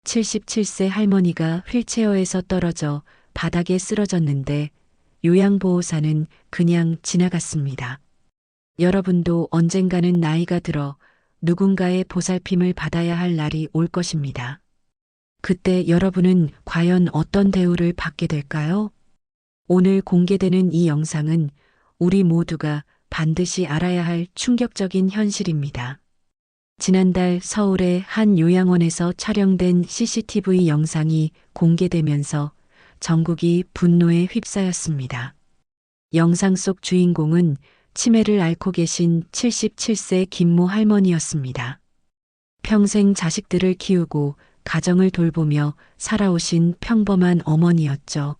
77세 할머니가 휠체어에서 떨어져 바닥에 쓰러졌는데 요양보호사는 그냥 지나갔습니다. 여러분도 언젠가는 나이가 들어 누군가의 보살핌을 받아야 할 날이 올 것입니다. 그때 여러분은 과연 어떤 대우를 받게 될까요? 오늘 공개되는 이 영상은 우리 모두가 반드시 알아야 할 충격적인 현실입니다. 지난달 서울의 한 요양원에서 촬영된 CCTV 영상이 공개되면서 전국이 분노에 휩싸였습니다. 영상 속 주인공은 치매를 앓고 계신 77세 김모 할머니였습니다. 평생 자식들을 키우고 가정을 돌보며 살아오신 평범한 어머니였죠.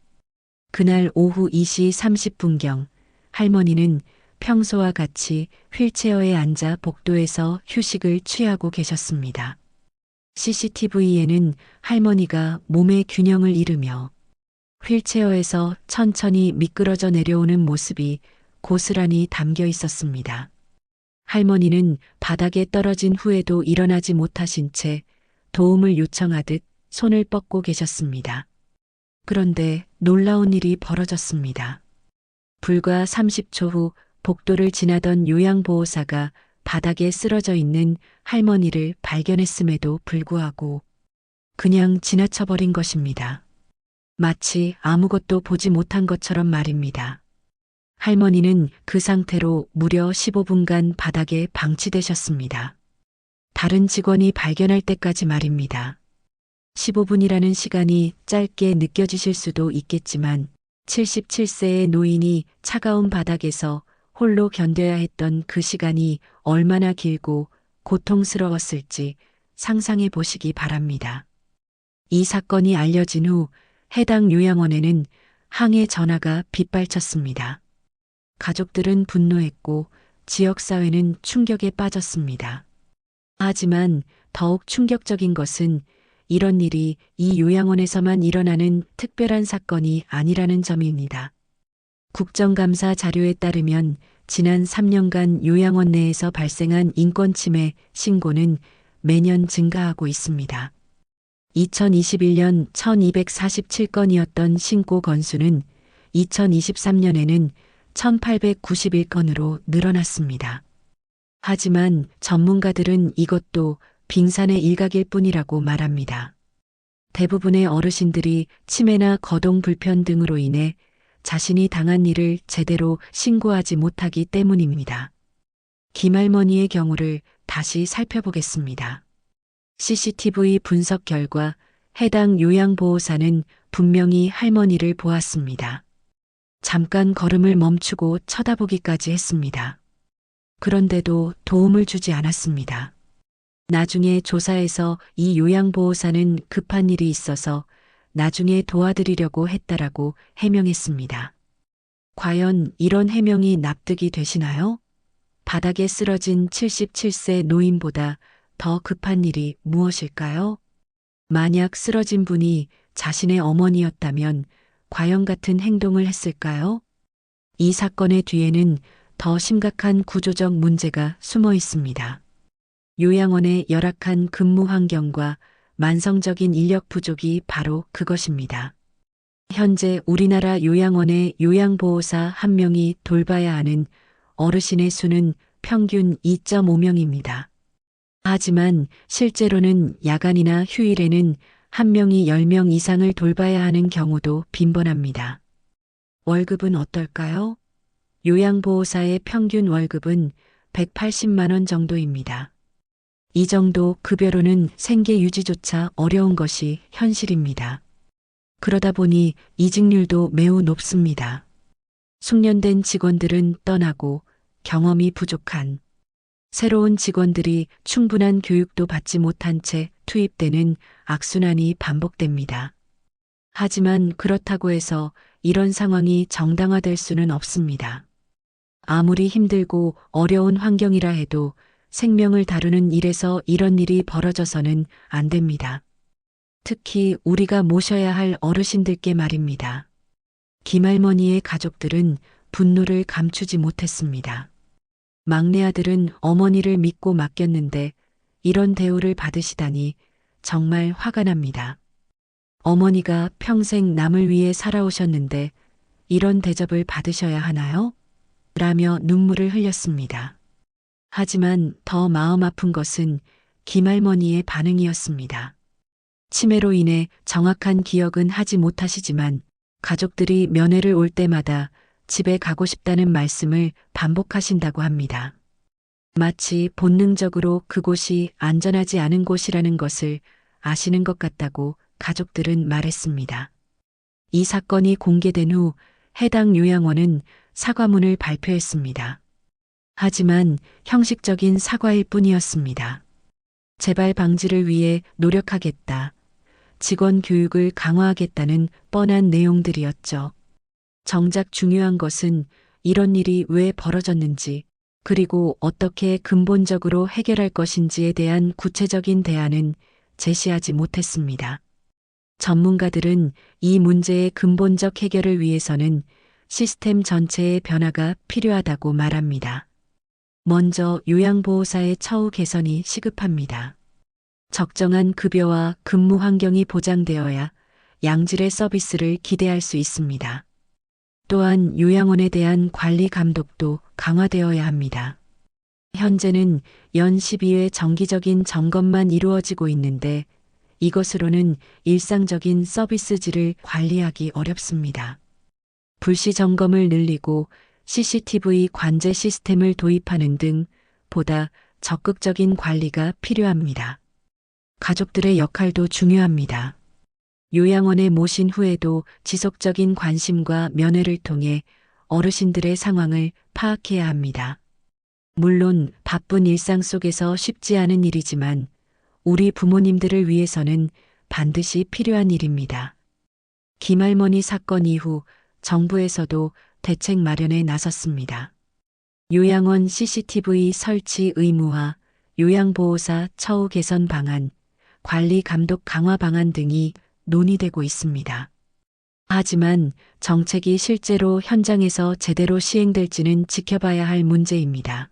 그날 오후 2시 30분경 할머니는 평소와 같이 휠체어에 앉아 복도에서 휴식을 취하고 계셨습니다. CCTV에는 할머니가 몸의 균형을 잃으며 휠체어에서 천천히 미끄러져 내려오는 모습이 고스란히 담겨 있었습니다. 할머니는 바닥에 떨어진 후에도 일어나지 못하신 채 도움을 요청하듯 손을 뻗고 계셨습니다. 그런데 놀라운 일이 벌어졌습니다. 불과 30초 후 복도를 지나던 요양보호사가 바닥에 쓰러져 있는 할머니를 발견했음에도 불구하고 그냥 지나쳐버린 것입니다. 마치 아무것도 보지 못한 것처럼 말입니다. 할머니는 그 상태로 무려 15분간 바닥에 방치되셨습니다. 다른 직원이 발견할 때까지 말입니다. 15분이라는 시간이 짧게 느껴지실 수도 있겠지만 77세의 노인이 차가운 바닥에서 홀로 견뎌야 했던 그 시간이 얼마나 길고 고통스러웠을지 상상해 보시기 바랍니다. 이 사건이 알려진 후 해당 요양원에는 항해 전화가 빗발쳤습니다. 가족들은 분노했고 지역사회는 충격에 빠졌습니다. 하지만 더욱 충격적인 것은 이런 일이 이 요양원에서만 일어나는 특별한 사건이 아니라는 점입니다. 국정감사 자료에 따르면 지난 3년간 요양원 내에서 발생한 인권침해 신고는 매년 증가하고 있습니다. 2021년 1247건이었던 신고 건수는 2023년에는 1891건으로 늘어났습니다. 하지만 전문가들은 이것도 빙산의 일각일 뿐이라고 말합니다. 대부분의 어르신들이 치매나 거동 불편 등으로 인해 자신이 당한 일을 제대로 신고하지 못하기 때문입니다. 김할머니의 경우를 다시 살펴보겠습니다. CCTV 분석 결과 해당 요양보호사는 분명히 할머니를 보았습니다. 잠깐 걸음을 멈추고 쳐다보기까지 했습니다. 그런데도 도움을 주지 않았습니다. 나중에 조사에서 이 요양보호사는 급한 일이 있어서 나중에 도와드리려고 했다라고 해명했습니다. 과연 이런 해명이 납득이 되시나요? 바닥에 쓰러진 77세 노인보다 더 급한 일이 무엇일까요? 만약 쓰러진 분이 자신의 어머니였다면 과연 같은 행동을 했을까요? 이 사건의 뒤에는 더 심각한 구조적 문제가 숨어 있습니다. 요양원의 열악한 근무 환경과 만성적인 인력 부족이 바로 그것입니다. 현재 우리나라 요양원의 요양보호사 1명이 돌봐야 하는 어르신의 수는 평균 2.5명입니다. 하지만 실제로는 야간이나 휴일에는 1명이 10명 이상을 돌봐야 하는 경우도 빈번합니다. 월급은 어떨까요? 요양보호사의 평균 월급은 180만 원 정도입니다. 이 정도 급여로는 생계 유지조차 어려운 것이 현실입니다. 그러다 보니 이직률도 매우 높습니다. 숙련된 직원들은 떠나고 경험이 부족한 새로운 직원들이 충분한 교육도 받지 못한 채 투입되는 악순환이 반복됩니다. 하지만 그렇다고 해서 이런 상황이 정당화될 수는 없습니다. 아무리 힘들고 어려운 환경이라 해도 생명을 다루는 일에서 이런 일이 벌어져서는 안 됩니다. 특히 우리가 모셔야 할 어르신들께 말입니다. 김할머니의 가족들은 분노를 감추지 못했습니다. 막내 아들은 어머니를 믿고 맡겼는데 이런 대우를 받으시다니 정말 화가 납니다. 어머니가 평생 남을 위해 살아오셨는데 이런 대접을 받으셔야 하나요? 라며 눈물을 흘렸습니다. 하지만 더 마음 아픈 것은 김할머니의 반응이었습니다. 치매로 인해 정확한 기억은 하지 못하시지만 가족들이 면회를 올 때마다 집에 가고 싶다는 말씀을 반복하신다고 합니다. 마치 본능적으로 그곳이 안전하지 않은 곳이라는 것을 아시는 것 같다고 가족들은 말했습니다. 이 사건이 공개된 후 해당 요양원은 사과문을 발표했습니다. 하지만 형식적인 사과일 뿐이었습니다. 재발 방지를 위해 노력하겠다. 직원 교육을 강화하겠다는 뻔한 내용들이었죠. 정작 중요한 것은 이런 일이 왜 벌어졌는지, 그리고 어떻게 근본적으로 해결할 것인지에 대한 구체적인 대안은 제시하지 못했습니다. 전문가들은 이 문제의 근본적 해결을 위해서는 시스템 전체의 변화가 필요하다고 말합니다. 먼저 요양보호사의 처우 개선이 시급합니다. 적정한 급여와 근무 환경이 보장되어야 양질의 서비스를 기대할 수 있습니다. 또한 요양원에 대한 관리 감독도 강화되어야 합니다. 현재는 연 12회 정기적인 점검만 이루어지고 있는데 이것으로는 일상적인 서비스질을 관리하기 어렵습니다. 불시 점검을 늘리고 CCTV 관제 시스템을 도입하는 등 보다 적극적인 관리가 필요합니다. 가족들의 역할도 중요합니다. 요양원에 모신 후에도 지속적인 관심과 면회를 통해 어르신들의 상황을 파악해야 합니다. 물론 바쁜 일상 속에서 쉽지 않은 일이지만 우리 부모님들을 위해서는 반드시 필요한 일입니다. 김할머니 사건 이후 정부에서도 대책 마련에 나섰습니다. 요양원 CCTV 설치 의무화, 요양보호사 처우 개선 방안, 관리 감독 강화 방안 등이 논의되고 있습니다. 하지만 정책이 실제로 현장에서 제대로 시행될지는 지켜봐야 할 문제입니다.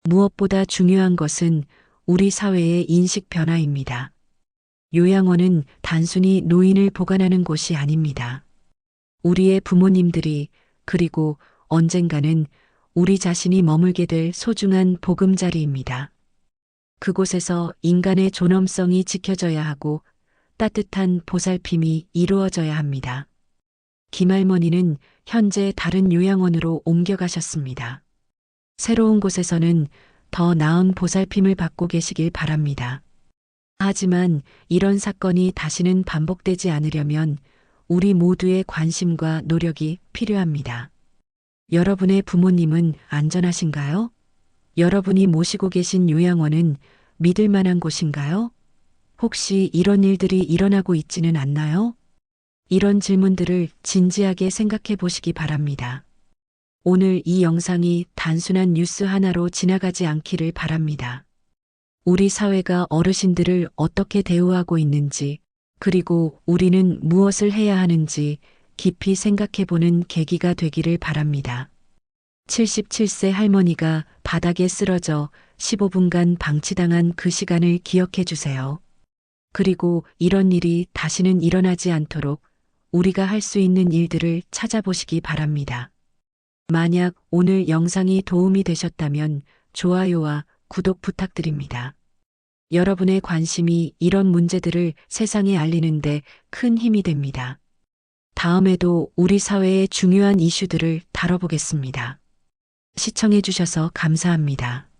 무엇보다 중요한 것은 우리 사회의 인식 변화입니다. 요양원은 단순히 노인을 보관하는 곳이 아닙니다. 우리의 부모님들이 그리고 언젠가는 우리 자신이 머물게 될 소중한 보금자리입니다. 그곳에서 인간의 존엄성이 지켜져야 하고 따뜻한 보살핌이 이루어져야 합니다. 김할머니는 현재 다른 요양원으로 옮겨가셨습니다. 새로운 곳에서는 더 나은 보살핌을 받고 계시길 바랍니다. 하지만 이런 사건이 다시는 반복되지 않으려면 우리 모두의 관심과 노력이 필요합니다. 여러분의 부모님은 안전하신가요? 여러분이 모시고 계신 요양원은 믿을 만한 곳인가요? 혹시 이런 일들이 일어나고 있지는 않나요? 이런 질문들을 진지하게 생각해 보시기 바랍니다. 오늘 이 영상이 단순한 뉴스 하나로 지나가지 않기를 바랍니다. 우리 사회가 어르신들을 어떻게 대우하고 있는지, 그리고 우리는 무엇을 해야 하는지 깊이 생각해 보는 계기가 되기를 바랍니다. 77세 할머니가 바닥에 쓰러져 15분간 방치당한 그 시간을 기억해 주세요. 그리고 이런 일이 다시는 일어나지 않도록 우리가 할 수 있는 일들을 찾아보시기 바랍니다. 만약 오늘 영상이 도움이 되셨다면 좋아요와 구독 부탁드립니다. 여러분의 관심이 이런 문제들을 세상에 알리는데 큰 힘이 됩니다. 다음에도 우리 사회의 중요한 이슈들을 다뤄보겠습니다. 시청해 주셔서 감사합니다.